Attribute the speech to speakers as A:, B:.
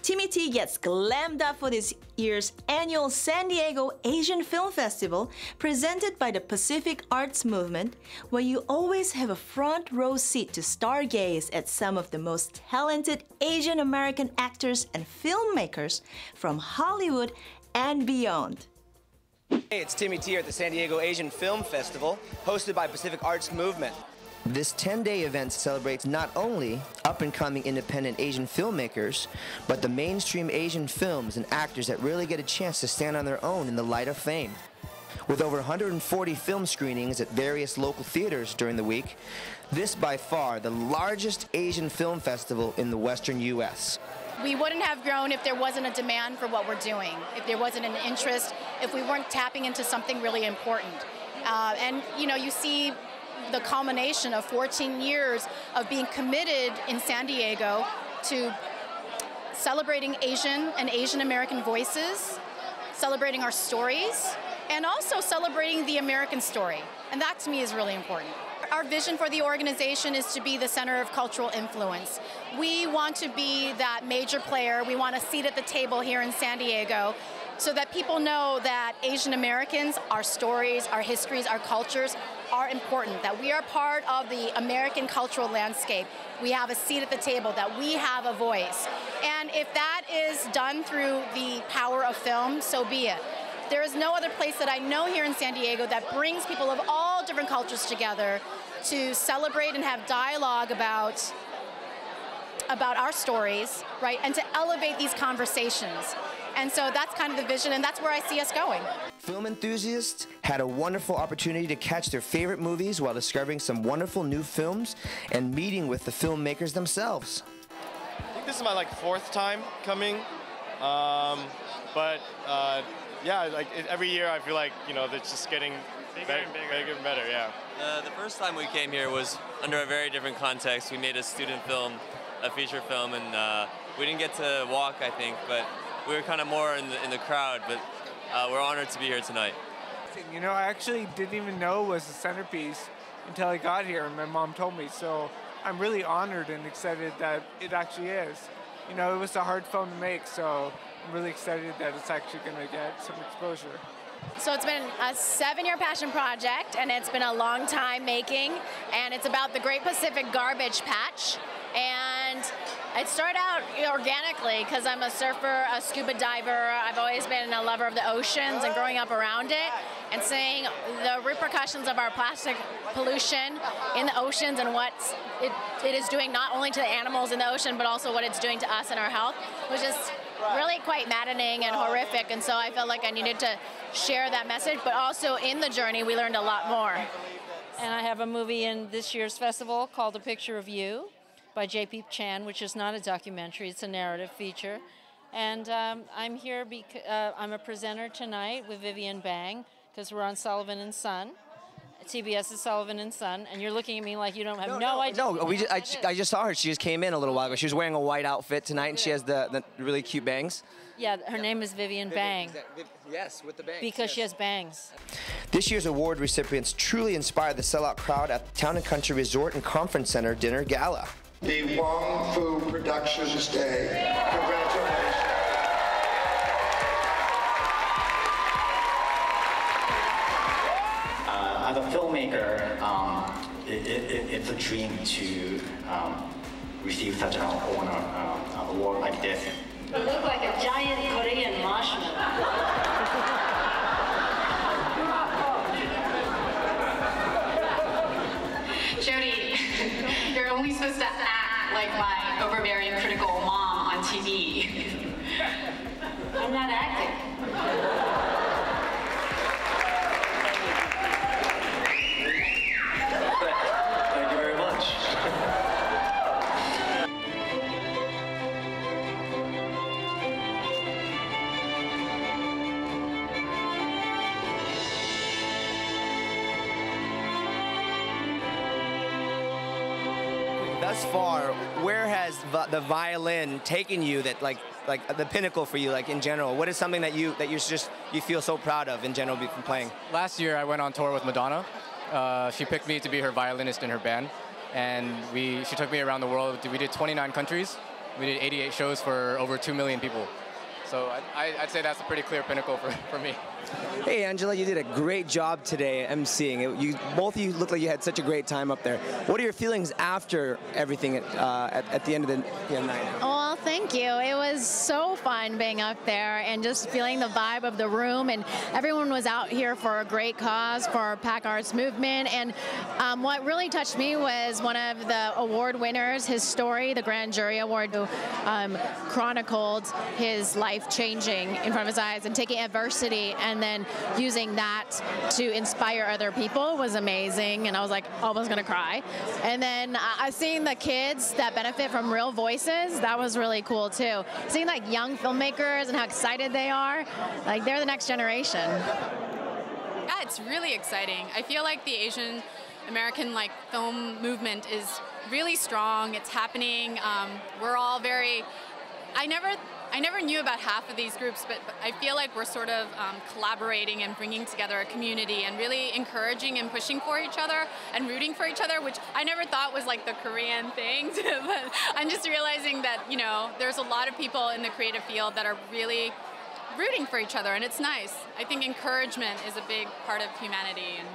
A: Timmy T gets glammed up for this year's annual San Diego Asian Film Festival presented by the Pacific Arts Movement, where you always have a front row seat to stargaze at some of the most talented Asian American actors and filmmakers from Hollywood and beyond.
B: Hey, it's Timmy T here at the San Diego Asian Film Festival, hosted by Pacific Arts Movement. This 10-day event celebrates not only up-and-coming independent Asian filmmakers, but the mainstream Asian films and actors that really get a chance to stand on their own in the light of fame. With over 140 film screenings at various local theaters during the week, this by far the largest Asian film festival in the Western U.S.
C: We wouldn't have grown if there wasn't a demand for what we're doing, if there wasn't an interest, if we weren't tapping into something really important. And you know, you see the culmination of 14 years of being committed in San Diego to celebrating Asian and Asian American voices, celebrating our stories, and also celebrating the American story. And that to me is really important. Our vision for the organization is to be the center of cultural influence. We want to be that major player. We want a seat at the table here in San Diego so that people know that Asian Americans, our stories, our histories, our cultures are important, that we are part of the American cultural landscape. We have a seat at the table, that we have a voice. And if that is done through the power of film, so be it. There is no other place that I know here in San Diego that brings people of all different cultures together to celebrate and have dialogue about our stories, right? And to elevate these conversations. And so that's kind of the vision, and that's where I see us going.
B: Film enthusiasts had a wonderful opportunity to catch their favorite movies while discovering some wonderful new films and meeting with the filmmakers themselves.
D: I think this is my fourth time coming, yeah, every year I feel like, you know, it's just getting bigger and better, yeah.
E: The first time we came here was under a very different context. We made a student film, a feature film, and we didn't get to walk, I think, but we were kind of more in the crowd, but we're honored to be here tonight.
F: You know, I actually didn't even know it was a centerpiece until I got here and my mom told me, so I'm really honored and excited that it actually is. You know, it was a hard film to make, so I'm really excited that it's actually going to get some exposure.
C: So it's been a 7-year passion project, and it's been a long time making, and it's about the Great Pacific Garbage Patch. And it started out organically because I'm a surfer, a scuba diver. I've always been a lover of the oceans and growing up around it and seeing the repercussions of our plastic pollution in the oceans and what it is doing not only to the animals in the ocean but also what it's doing to us and our health was just really quite maddening and horrific. And so I felt like I needed to share that message, but also in the journey we learned a lot more.
G: And I have a movie in this year's festival called A Picture of You by J.P. Chan, which is not a documentary, it's a narrative feature. And I'm here because I'm a presenter tonight with Vivian Bang, because we're on Sullivan and Son. CBS's Sullivan and Son, and you're looking at me like you don't have no idea.
B: No, I just saw her. She just came in a little while ago. She was wearing a white outfit tonight, and she has the really cute bangs.
G: Yeah, her name is Vivian Bang.
B: Yes, with the bangs.
G: Because she has bangs.
B: This year's award recipients truly inspired the sellout crowd at the Town & Country Resort and Conference Center Dinner Gala.
H: The Wong Fu Productions Day. Congratulations.
I: As a filmmaker, it's a dream to receive such an award like this.
G: You look like a giant Korean marshmallow.
J: Jody, you're only supposed to act like my overbearing, critical mom on TV.
G: I'm not acting.
I: Thank you very much.
B: Thus far, where has the violin taken you? That like the pinnacle for you, like in general. What is something that you feel so proud of in general from playing?
K: Last year, I went on tour with Madonna. She picked me to be her violinist in her band, and she took me around the world. We did 29 countries, We did 88 shows for over 2 million people. So I'd say that's a pretty clear pinnacle for me.
B: Hey, Angela, you did a great job today emceeing it. Both of you looked like you had such a great time up there. What are your feelings after everything at the end of the night?
L: Well, thank you. It was so fun being up there and just feeling the vibe of the room. And everyone was out here for a great cause, for PAC Arts Movement. And what really touched me was one of the award winners, his story, the Grand Jury Award, who chronicled his life changing in front of his eyes and taking adversity and then using that to inspire other people was amazing. And I was like almost gonna cry. And then I seen the kids that benefit from real voices. That was really cool too. Seeing like young filmmakers and how excited they are, like they're the next generation.
M: Yeah, it's really exciting. I feel like the Asian American film movement is really strong. It's happening. We're all very. I never knew about half of these groups, but I feel like we're sort of collaborating and bringing together a community and really encouraging and pushing for each other and rooting for each other, which I never thought was like the Korean thing. But I'm just realizing that, there's a lot of people in the creative field that are really rooting for each other, and it's nice. I think encouragement is a big part of humanity. And